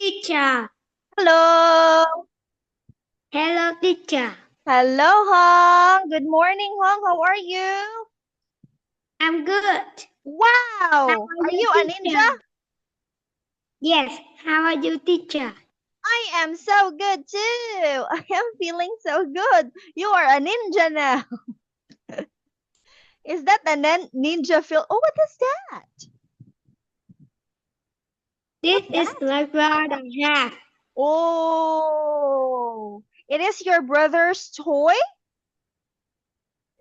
teacher. Hello. Hello, teacher. Hello, Hong. Good morning, Hong. How are you? I'm good. How Wow. are Are you, you a teacher? ninja? Yes. How are you, teacher? I am so good too. I am feeling so good. You are a ninja now. Is that a ninja feel? Oh, what is that? This What's is that? the rod I have. Oh, it is your brother's toy?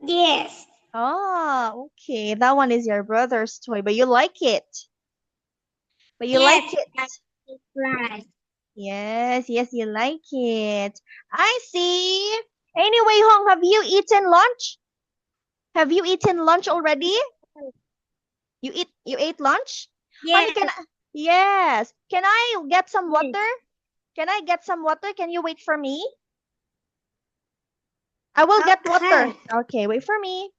Yes. Ah, okay. That one is your brother's toy, but you like it. But you like Yes. it. I right. Yes, yes, you like it. I see. Anyway, Hong, have you eaten lunch? Have you eaten lunch already? You ate lunch? Honey, Yes. yes. Can I get some Yes. water? Can I get some water? Can you wait for me? I will get water. Okay. Okay, wait for me.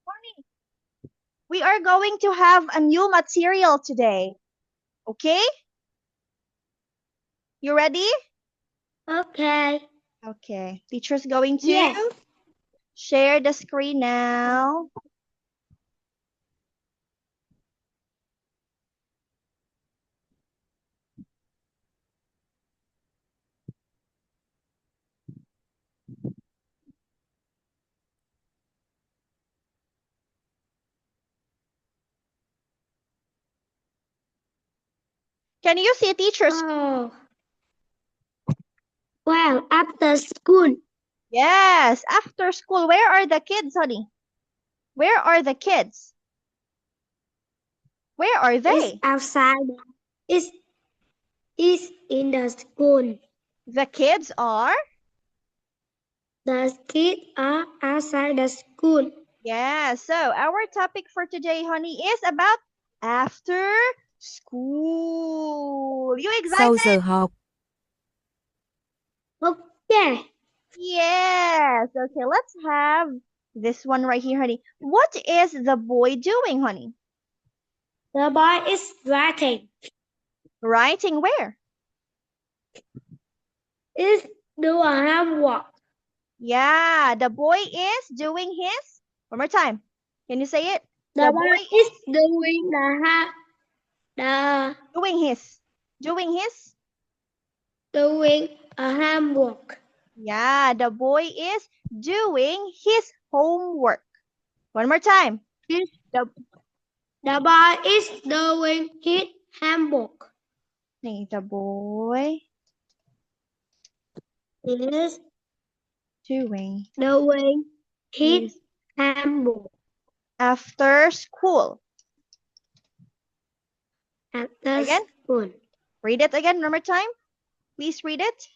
Honey, we are going to have a new material today. Okay? You ready? Okay. Okay. Teacher's going Yes. to share the screen now. Can you see teacher's? Oh. Well, after school. Yes, after school. Where are the kids, honey? Where are the kids? Where are It's they? outside. It's in the school. The kids are? The kids are outside the school. Yeah, so our topic for today, honey, is about after school. You Sau giờ excited? học, Okay. Yes. Okay, let's have this one right here, honey. What is the boy doing, honey? The boy is writing. Writing where? Is do a homework. Yeah, the boy is doing his. One more time. Can you say it? The The boy boy is is doing doing his. Doing his? doing a homework. Yeah, the boy is doing his homework. One more time. Is The, the boy is doing his homework. the boy Is doing doing his his homework. after school. After Again, school. read it again one more time. Please read it.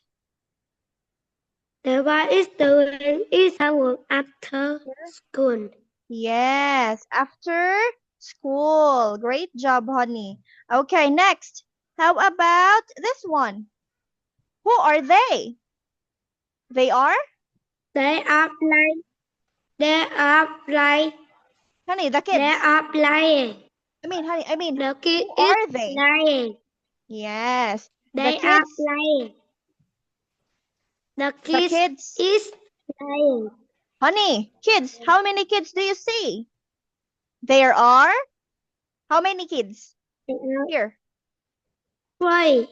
The boy is doing his homework after school. Yes, after school. Great job, honey. Okay, next. How about this one? Who are they? They are? They are playing. They are playing. Honey, the They kids. are playing. I mean, The kid who is are they? playing. Yes, the They are kids. playing. The The kids kids. is playing. Honey, kids, how many kids do you see? There are how many kids? There are Here. three.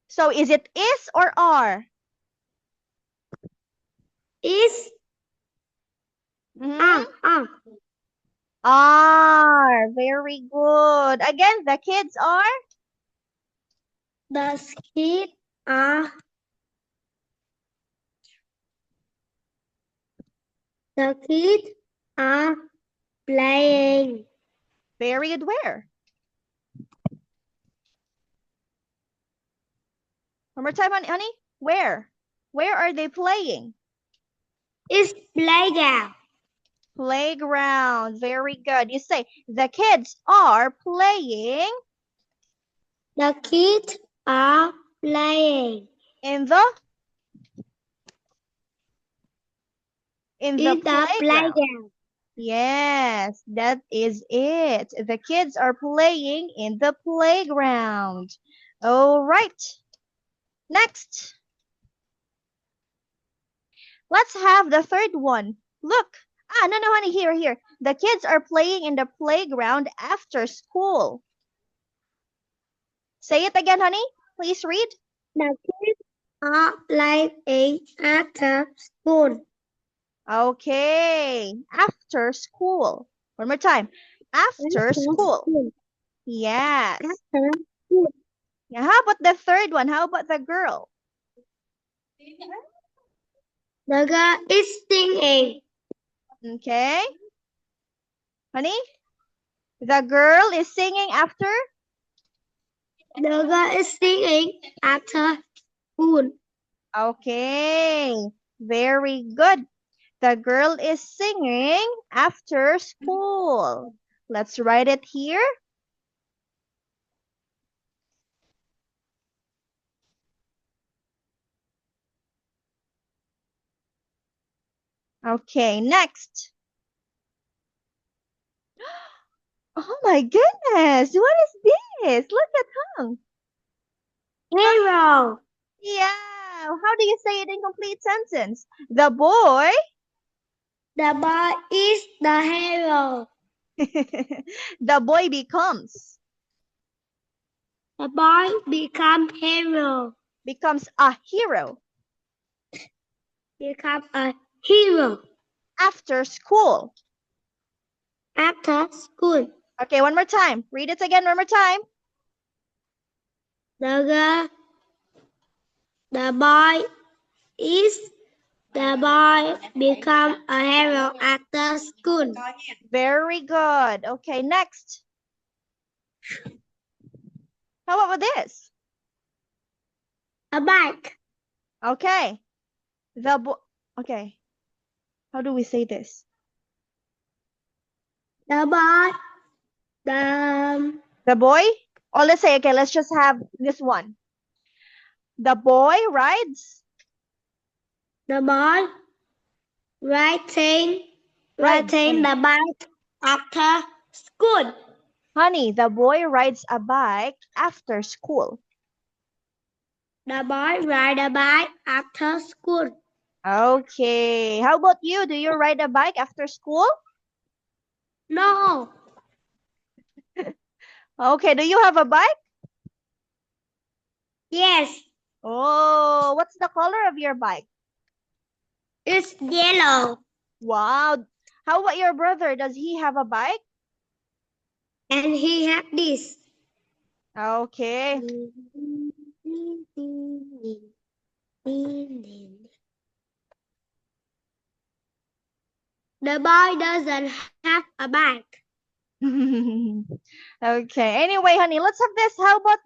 So is it is or are? Is Mhm. are. Are. Very good. Again, the kids are? The kids are. The kids are playing. Very good. Where? One more time, honey. Where? Where are they playing? It's playground. Playground. Very good. You say the kids are playing The kids are playing in the in the playground. playground. Yes, that is it. The kids are playing in the playground. All right. Next. Let's have the third one. Look. No, honey, here. The kids are playing in the playground after school. Say it again, honey. Please read. The kids are playing after school. Okay. After school. One more time. After school. Yes. After school. Yeah, how about the third one? How about the girl? The girl is singing. Okay. Honey? The girl is singing after? The girl is singing after school. Okay. Very good. The girl is singing after school. Let's write it here. Okay, next. Oh my goodness, what is this? Look at him. Hero. Yeah, how do you say it in complete sentence? The boy. The boy is the hero. The boy becomes. The boy become hero. Becomes a hero. Become a hero. After school. After school. Okay, one more time. Read it again one more time. The boy become a hero after school. Very good. Okay, next. How about this? A bike. Okay. Okay. How do we say this? The boy? Oh, let's say, okay, let's just have this one. The boy rides. The boy riding the bike after school. Honey, the boy rides a bike after school. The boy ride a bike after school. Okay. How about you? Do you ride a bike after school? No. Okay. Do you have a bike? Yes. Oh, what's the color of your bike? It's yellow. Wow. How about your brother? Does he have a bike? And he had this. Okay. The boy doesn't have a bike. Okay. Anyway, honey, let's have this. How about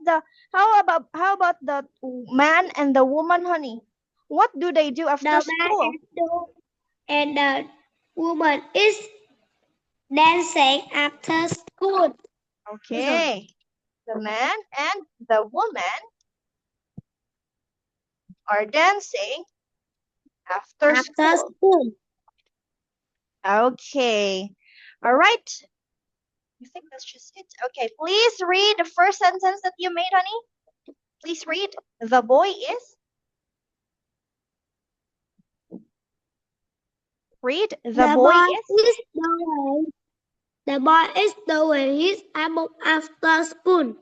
the man and the woman, honey? What do they do after The school? man and the woman is dancing after school. Okay. The man and the woman are dancing after school. Okay. All right. I think that's just it. Okay, please read the first sentence that you made, honey. Please read. The boy is. Read. The boy is. The boy is doing his homework after school.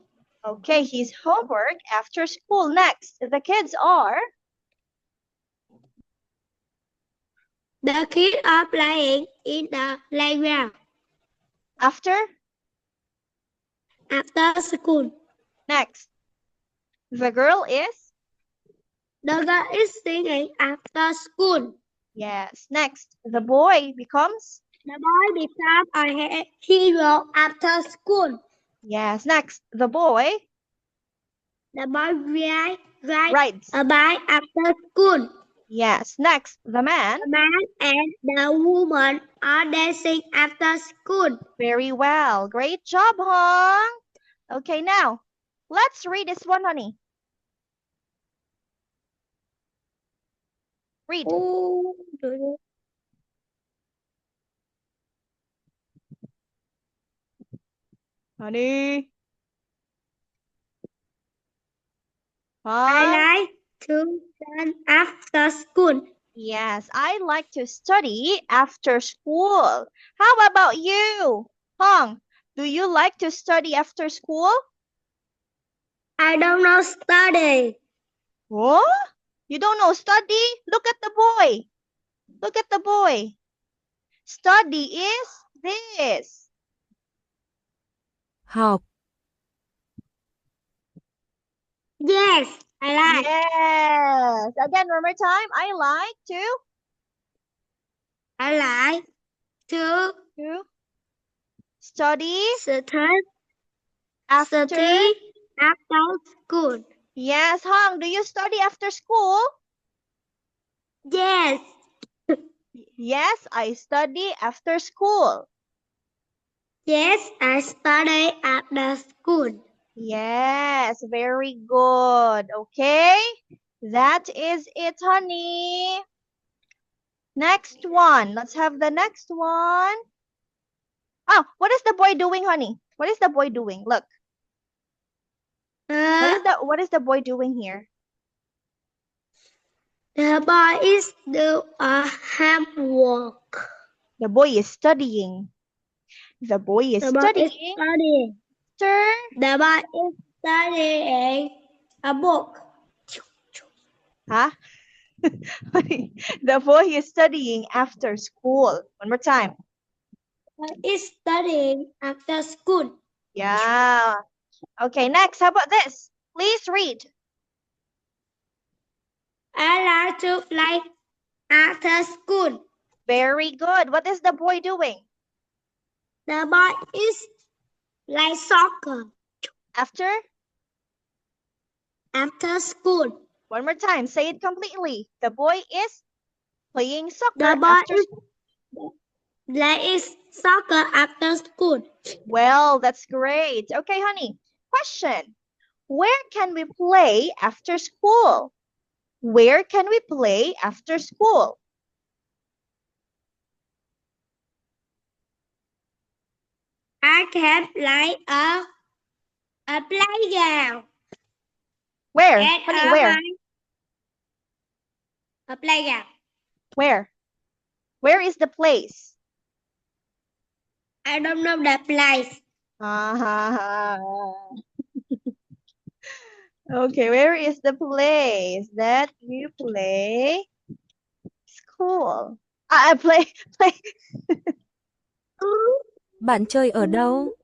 Okay, his homework after school. Next, the kids are The kids are playing in the playground after. after school. Next, the girl is. The girl is singing after school. Yes. Next, the boy becomes. The boy becomes a hero after school. Yes. Next, the boy The boy rides rides. a bike after school. Yes. Next, the man. The man and the woman are dancing after school. Very well. Great job, Hong. Okay, now let's read this one, honey. Read. Oh, Honey. I Hong. like to run after school. Yes, I like to study after school. How about you, Hong? Do you like to study after school? I don't know study. What? You don't know study? Look at the boy. Look at the boy. Study is this. Học, Yes, I like. Yes. Again, one more time. I like I like to to study study after. after school. Yes, Hong, do you study after school? Yes, Yes, I study after school. yes, I study after school. Yes, very good. Okay, that is it, honey. Next one. Let's have the next one. Oh, what is the boy doing, honey? What is the boy doing? Look. What is the boy doing here? The boy is do a homework. The boy is studying. The boy is The boy is studying. studying. Sir. The boy is studying a book. Huh? Honey, the boy is studying after school. One more time. The boy is studying after school. Yeah. Okay, next. How about this? Please read. I like to play after school. Very good. What is the boy doing? The boy is like soccer After? after school. One more time. Say it completely. The boy is playing soccer The boy after is school. like soccer after school. Well, that's great. Okay, honey. Question. Where can we play after school? Where can we play after school? I can play a playground. Where? At Honey, where? A playground. Where? Where is the place? I don't know the place. Okay, where is the place that you play school? I play. bạn chơi ở đâu?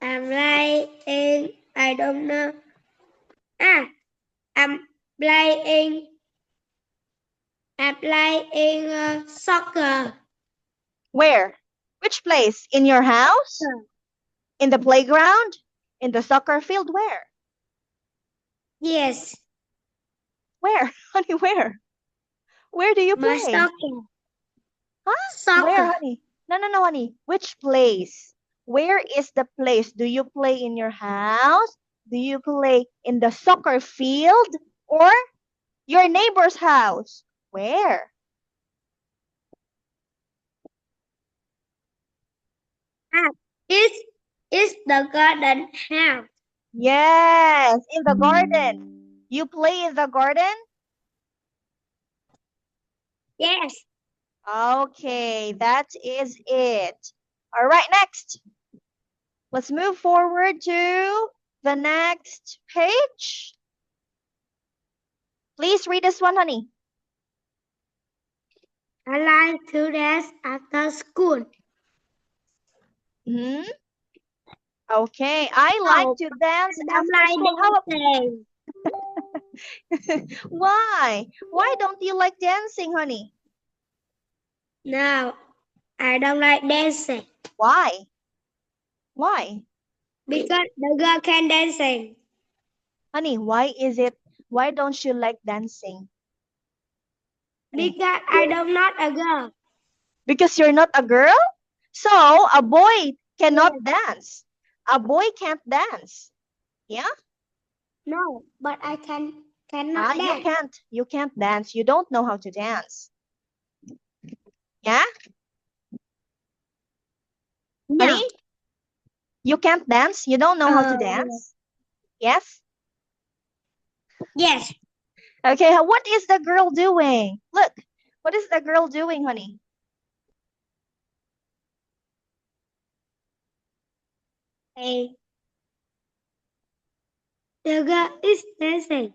I'm like in, I don't know. I'm playing soccer. Where? Which place? In your house? In the playground? In the soccer field? Where? Yes. Where? Honey, where? Where do you My play? soccer. Huh? Soccer. Where, honey? No, honey. Which place? Where is the place? Do you play in your house? Do you play in the soccer field? Or your neighbor's house? Where? It's the garden house. Yes, in the garden. You play in the garden? Yes. Okay, that is it. All right, next. Let's move forward to the next page. Please read this one, honey. I like to dance after school. Hmm? Okay, I like No, to dance I don't after like school. How dancing. Why? Why don't you like dancing, honey? No, I don't like dancing Why? Why? because the girl can dancing. Honey, why don't you like dancing? Honey, Because I am not a girl. because you're not a girl? So a boy cannot dance. A boy can't dance. Yeah? No, but I cannot You dance. can't dance. You don't know how to dance. Yeah? No. Honey, you can't dance? You don't know how to Uh, dance? Yes? yes. Okay, what is the girl doing? Look, what is the girl doing, honey? Hey. The girl is dancing.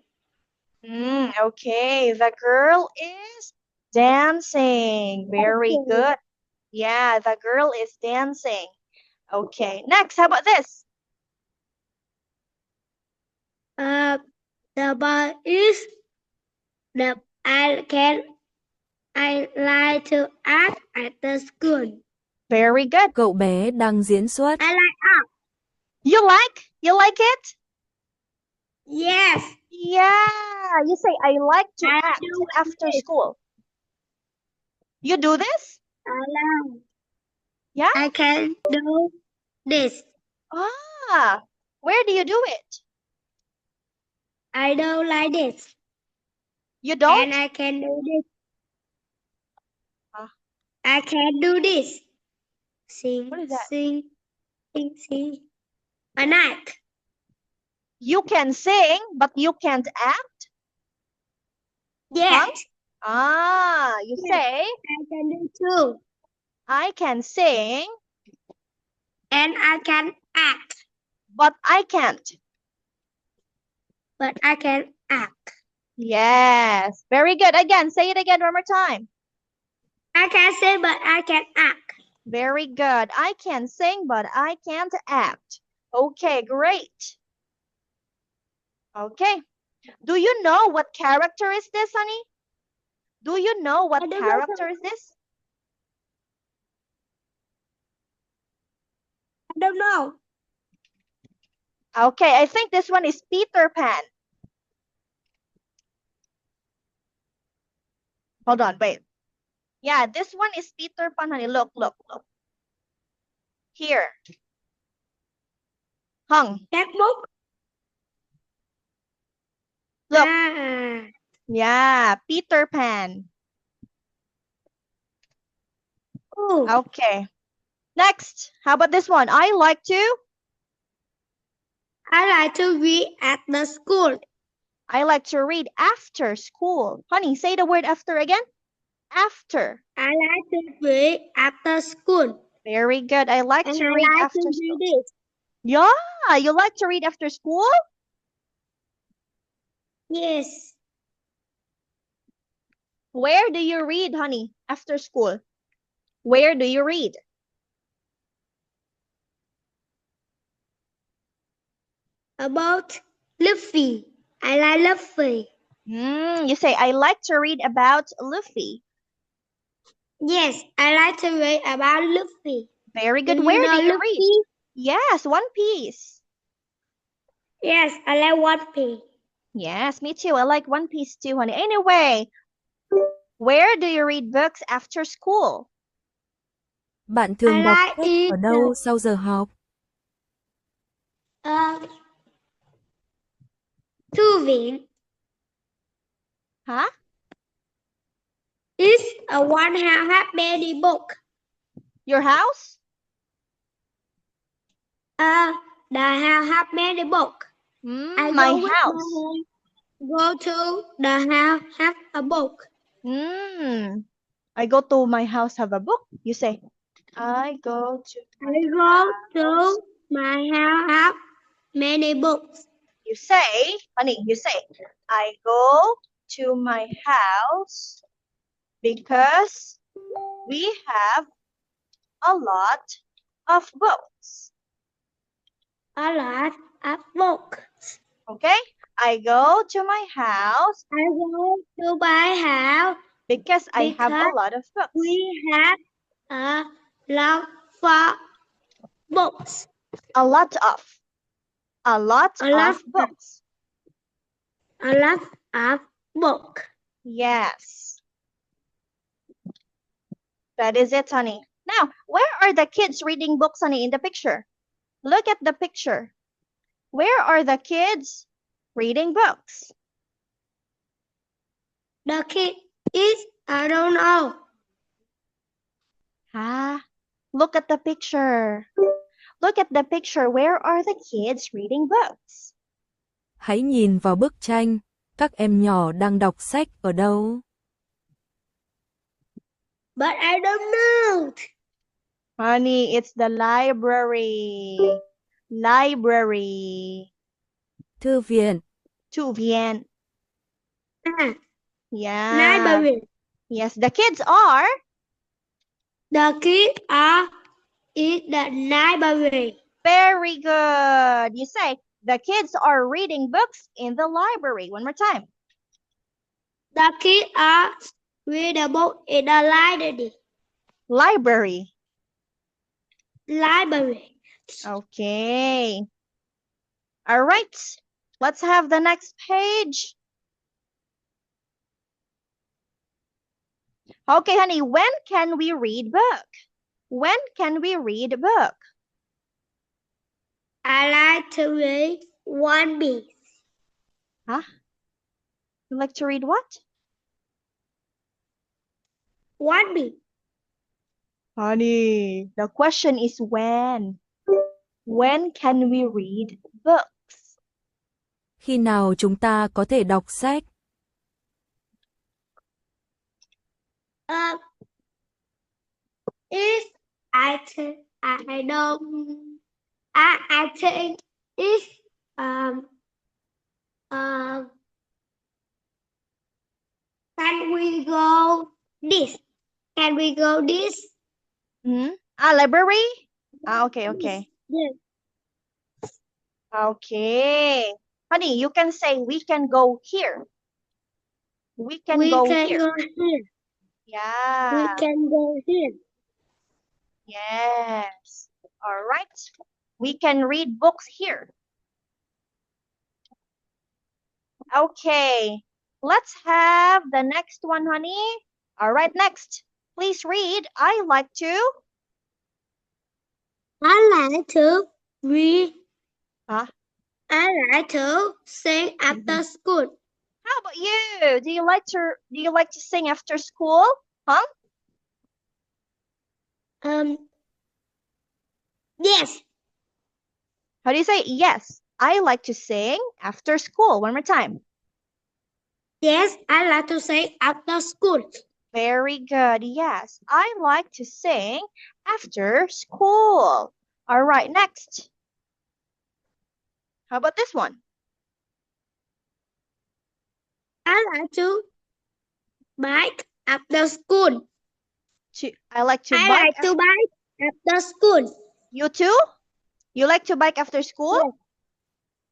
Okay, the girl is dancing. Very Okay. good. Yeah, the girl is dancing. Okay, next, how about this? The boy is the I like to act at the school. Very good. Cậu bé đang diễn xuất. I like art. You like it? Yes. Yeah, you say I like to I act do after this. school. You do this? I like. Yeah? I can do this. Ah, where do you do it? I don't like this. You don't? And I can do this. Ah. I can do this. Sing, What is that? sing, sing, sing. An act. You can sing, but you can't act? Yes. Huh? You Yes. say, I can do too. I can sing, And I can act. but I can't. But I can act. Yes, very good. Again, say it again one more time. I can sing, but I can act. Very good. I can sing, but I can't act. Okay, great. Okay. Do you know what character is this, honey? Do you know what I don't know. character is this? I don't know. Okay, I think this one is Peter Pan. Hold on, wait. Yeah, this one is Peter Pan, honey. Look, look, look. Here. Hung. That book? Look. Ah. Yeah, Peter Pan. Oh. Okay. Next, how about this one? I like to read at the school. I like to read after school. Honey, say the word after again. After. I like to read after school. Very good. I like And to I read like after to school. read this. Yeah, you like to read after school? Yes. Where do you read, honey, after school? Where do you read? About Luffy. I like Luffy. You say, I like to read about Luffy. Yes, I like to read about Luffy. Very good. Do Where know do you Luffy? read? Yes, One Piece. Yes, I like One Piece. Yes, me too. I like One Piece too, honey. Anyway, where do you read books after school? Bạn thường I đọc like sách it. ở đâu sau giờ học? Thư viện. Huh? It's a one have many book. Your house? The have many book. I My go with house. Go to the house, have a book. I go to my house, have a book. You say, I go to I my go house. to my house, have many books. You say, honey, you say, I go to my house because we have a lot of books. A lot of books. Okay? I go to my house I go to my house because I have a because lot of books. we have a lot of books. A lot of. A lot A lot of books. A lot of books. Yes. That is it, honey. Now, where are the kids reading books, honey, in the picture? Look at the picture. Where are the kids reading books? The kid is, I don't know. Look at the picture. Look at the picture. Where are the kids reading books? Hãy nhìn vào bức tranh. Các em nhỏ đang đọc sách ở đâu? But I don't know. Honey, it's the library. Library. Thư viện. Thư viện. Yeah. Library. Yes, the kids are. The kids are in the library. Very good. You say, the kids are reading books in the library. One more time. The kids are reading a book in the library. Library. Library. Okay. All right. Let's have the next page. Okay, honey, when can we read book? When can we read a book? I like to read One Piece. Huh? You like to read what? One Piece. Honey, the question is when. When can we read books? Khi nào chúng ta có thể đọc sách? If I think I don't. I think if can we go this? Can we go this? Library? Okay. Yes. Okay. Honey, you can say we can go here. We can We go can here. go here. Yeah. We can go here. Yes. All right. We can read books here. Okay. Let's have the next one, honey. All right, next. Please read. I like to read. Huh? I like to sing after school. How about you? Do you like to sing after school? Huh? Yes. How do you say yes? I like to sing after school. One more time. Yes, I like to sing after school. Very good. Yes, I like to sing after school. All right, next. How about this one? I like to bike after school. I like to I bike. like to bike after school. You too? You like to bike after school? Yes.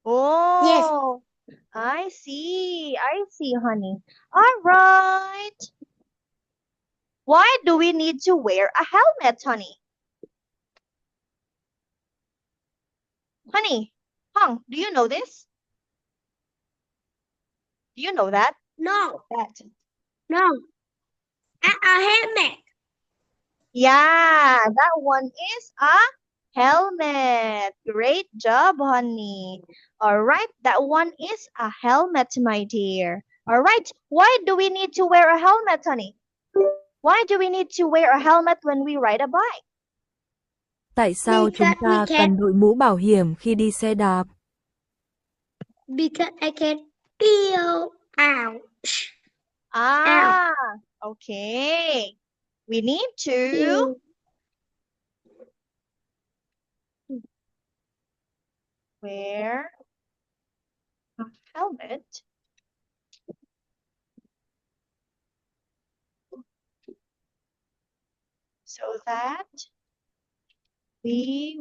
Oh, yes. I see, honey. All right. Why do we need to wear a helmet, honey? Honey, Hong, do you know this? Do you know that? No. That. No. A helmet. Yeah, that one is a helmet. Great job, honey. All right, that one is a helmet, my dear. All right, why do we need to wear a helmet, honey? Why do we need to wear a helmet when we ride a bike? Tại sao chúng ta cần đội mũ bảo hiểm khi đi xe đạp? Because I can Ew. Ouch. Ah, okay. We need to Ew. wear a helmet so that we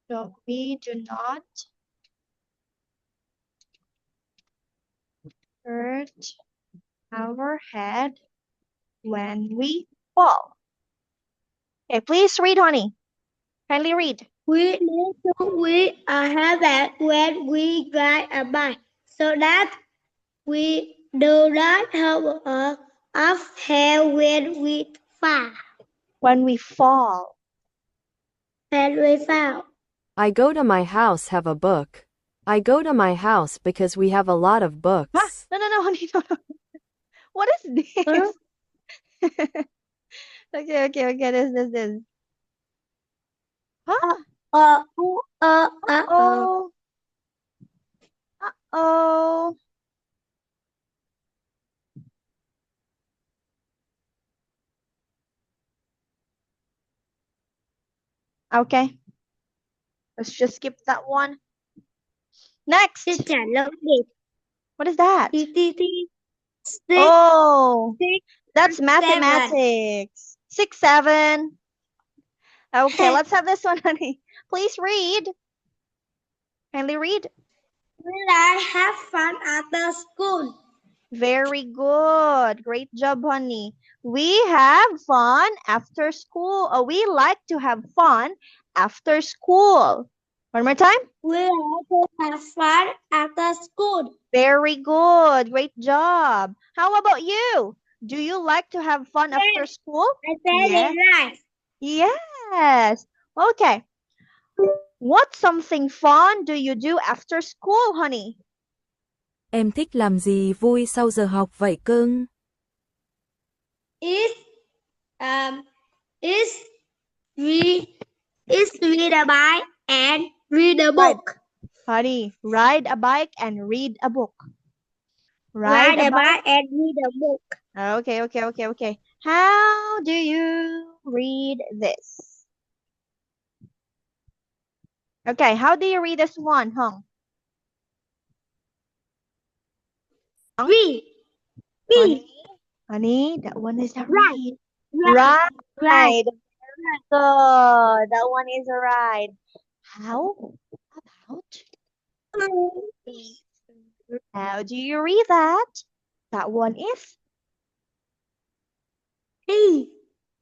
do not hurt our head when we fall. Okay, please read, honey. Kindly read. We need to wear a helmet when we ride a bike so that we do not hurt our hair when we fall. When we fall. When we fall. I go to my house have a book. I go to my house because we have a lot of books. Huh? No, honey, no. What is this? Huh? Okay, this. Huh? Uh-oh. Uh-oh. Uh-oh. Okay. Let's just skip that one. Next. Teacher, look this. What is that? Six, Oh, six, that's seven. mathematics. 6, 7. Okay, let's have this one, honey. Please read. Kindly read. Will I have fun after school? Very good. Great job, honey. We have fun after school. We like to have fun after school. One more time. Will I have fun after school? Very good. Great job. How about you? Do you like to have fun after school? I said Yeah. it right. Yes. Okay. What something fun do you do after school, honey? Em thích làm gì vui sau giờ học vậy cưng? Is read a bike and read a book. Honey, ride a bike and read a book. Ride a bike and read a book. Okay. How do you read this? Okay, how do you read this one, Hong? Read. Honey, that one is a Right. read. Right. Right. Very good. That one is a ride. How about how do you read that? That one is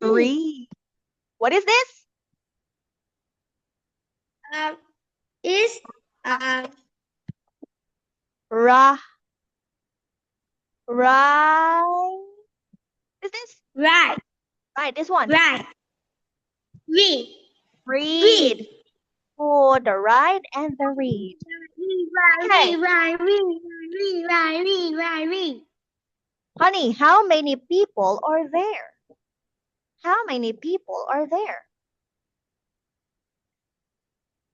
read. What is this? Is Right. Is this? right. Right, this one. Right. Read. Read. For the ride and the read. Read. Honey, how many people are there? How many people are there?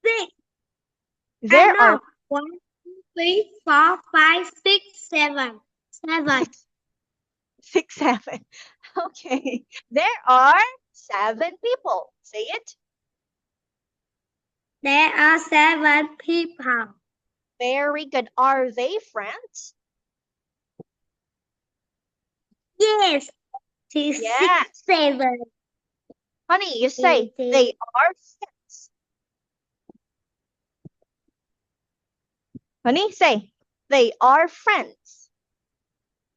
Six. There are 1, 2, 3, 4, 5, 6, 7. 7. 6, 7. Okay. There are 7 people. Say it. There are 7 people. Very good. Are they friends? Yes. Yes. 6, 7. Honey, you say they are friends. Honey, say they are friends.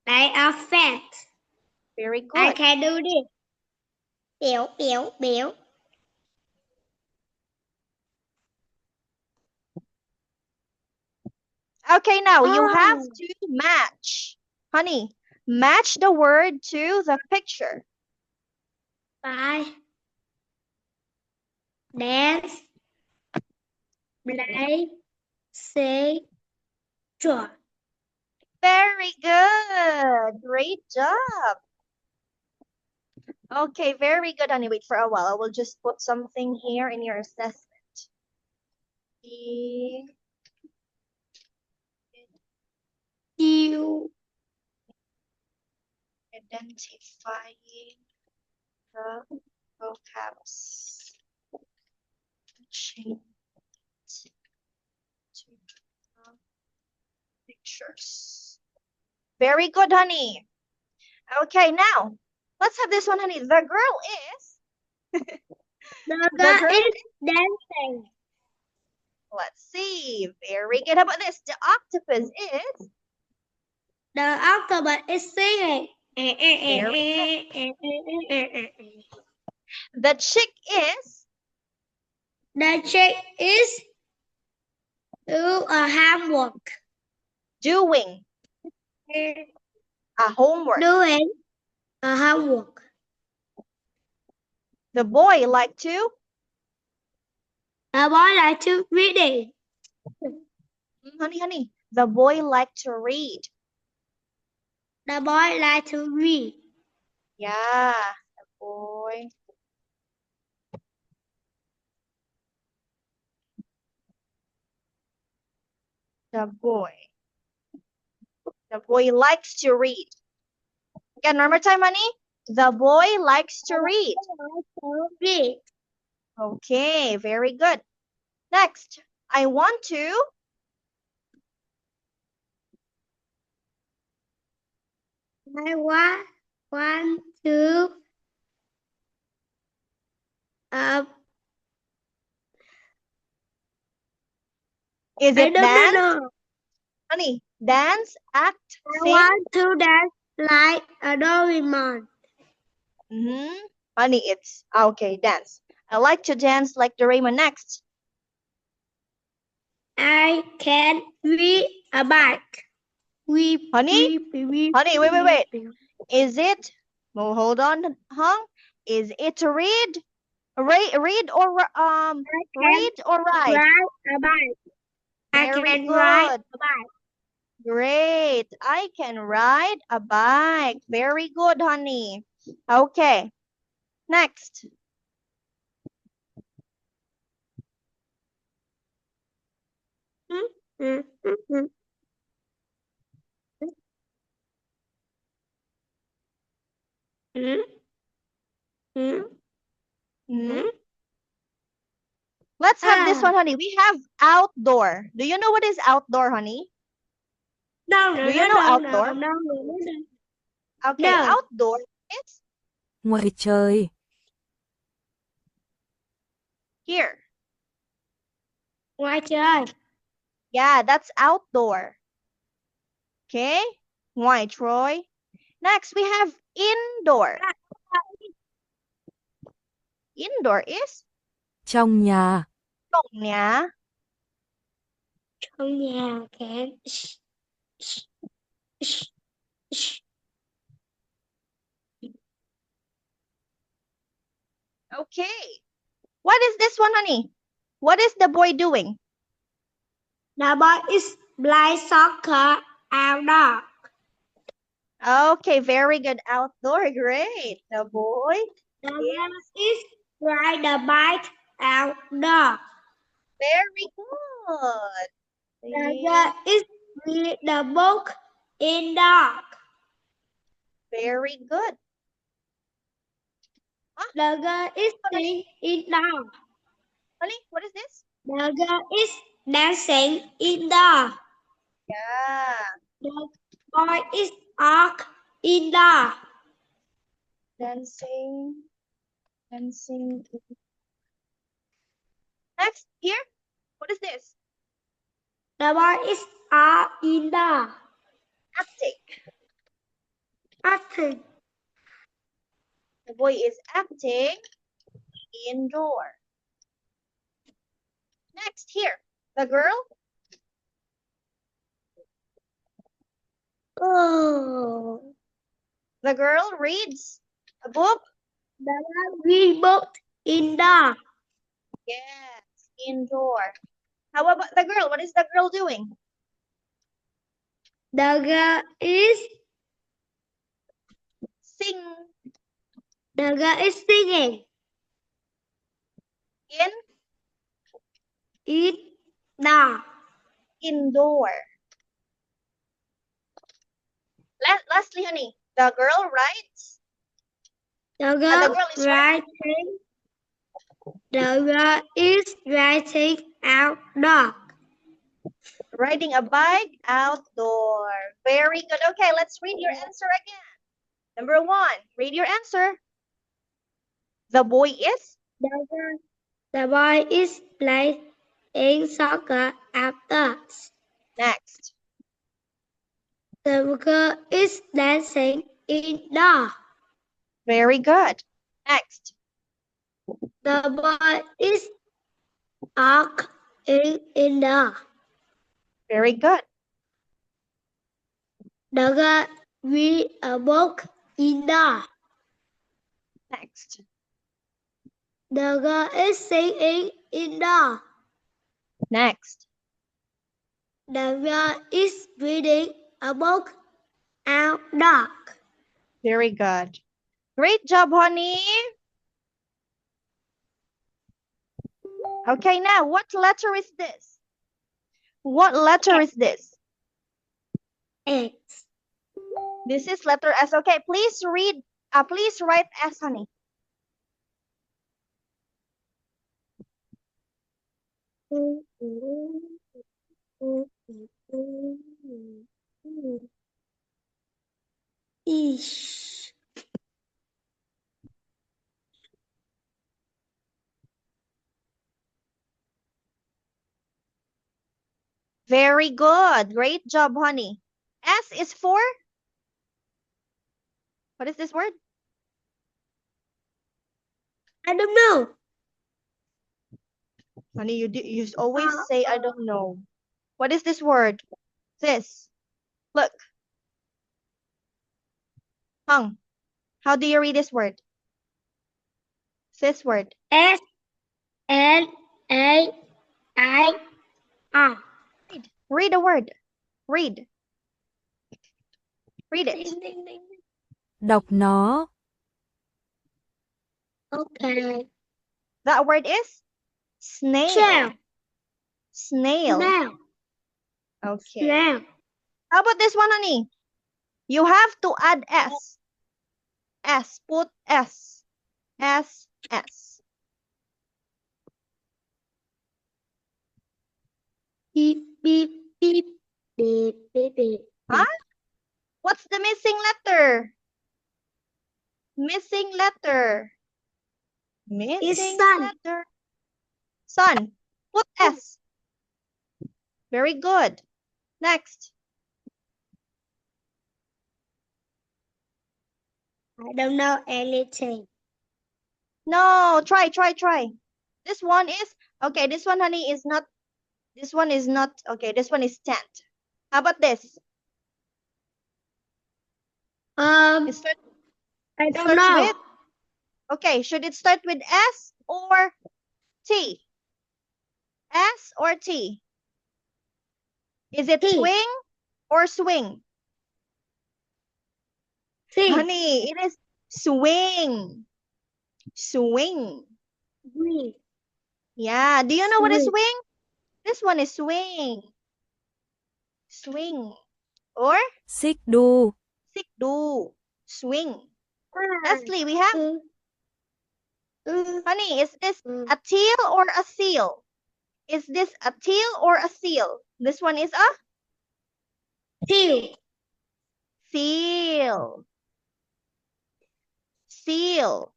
They are friends. Very good. I can do this. Bill. Okay, now you have Oh. to match. Honey, match the word to the picture. Bye. Dance. Play. Say. Draw. Very good. Great job. Okay, very good, honey. Wait for a while. I will just put something here in your assessment. you. Identifying the vocabs. Change to pictures. Very good, honey. Okay, now let's have this one, honey. The girl is. The The girl girl. is dancing. Let's see. Very good. How about this? The octopus is. The octopus is singing. The chick is. The chick is do a homework. Doing a homework. Doing a homework. The boy like to. The boy like to reading. Honey. The boy like to read. The boy like to read. Yeah, the boy. The boy. The boy likes to read. Again, one more time, honey. The boy likes to read. Read. Okay, very good. Next, I want to. I want to Is I it don't dance? know. Honey, dance, act, I sing. want to dance like a Doraemon. Honey, it's okay, dance. I like to dance like Doraemon. Next. I can read a bike. Honey, wait. Is it? Oh, hold on, Hung. Is it read? Read or read or ride? Ride a bike. I Very can good. ride a bike. Great. I can ride a bike. Very good, honey. Okay. Next. Let's have this one, honey. We have outdoor. Do you know what is outdoor, honey? No, Do you know outdoor? no. Okay, No. outdoor is Ngoài trời. here. Ngoài trời. Yeah, that's outdoor. Okay. Ngoài Troy. Next, we have indoor. Indoor is Trong nhà. trong nhà. Trong nhà can. Okay. What is this one, honey? What is the boy doing? The boy is playing soccer outdoor. Okay, very good. Outdoor, great. The boy. The boy is ride the bike outdoor. Very good. The girl is read the book indoor. Very good. The girl is singing indoor. Honey, what is this? The girl is dancing indoor. Yeah. The boy is walk indoor. Dancing. Next, here. What is this? The boy is indoor. Acting. The boy is acting indoor. Next, here. The girl. Oh. The girl reads a book. The girl read book indoor. Yes, indoor. How about the girl? What is the girl doing? The girl is singing. Indoor. Indoor. honestly, honey. The girl writes. The The girl girl is writing. writing. The girl is writing out dog. Riding a bike outdoor. Very good. Okay, let's read your answer again. Number 1, read your answer. The boy is? The boy is playing soccer outdoors. Next. The girl is dancing indoors. Very good. Next. The boy is walking indoors. Very good. The girl read a book indoors. Next. The girl is singing indoors. Next. The girl is reading a book outdoors. Very good. Great job, honey. Okay, now what letter is this? What letter is this? X. This is letter S. Okay, please read. Please write S, honey. Ish. Very good. Great job, honey. S is for? What is this word? I don't know. Honey, you always say I don't know. What is this word? This. Look. Hung. How do you read this word? This word. S N A I R. Read the word. Read. Read it. Đọc nó. Okay. That word is snail. Shell. Snail. Now. Okay. Now. How about this one, honey? You have to add S. S. Put S. S. S. Beep beep beep beep beep beep. Huh? What's the missing letter? Missing letter. Missing sun. letter. Sun. Put S. Very good. Next. I don't know anything. No, try. This one is, okay, this one, honey, is not, okay, this one is tent. How about this? It starts I don't know. with, okay, should it start with S or T? S or T? Is it T. swing or swing? T. Honey, it is swing. Swing. Green. Yeah, do you know what is Swing. swing? This one is swing. Swing. Or Xích đu. xích đu. Swing. Lastly, we have, honey, is this a teal or a seal? Is this a teal or a seal? This one is a Teal. seal. Seal.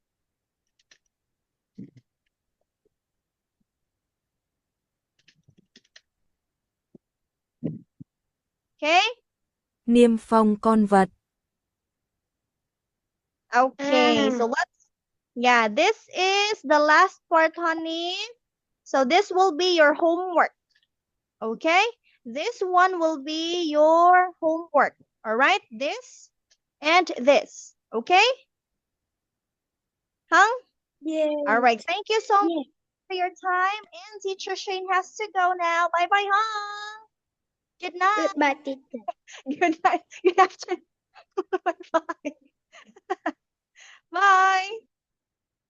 Okay? Niêm phong con vật. Okay, so yeah, this is the last part, honey. So this will be your homework. Okay? This one will be your homework. All right? This and this. Okay? Hung? Yeah. All right. Thank you so much for your time. And Teacher Shane has to go now. Bye-bye, Hung. Good night. Goodbye, teacher. Good night. Good afternoon. Bye-bye.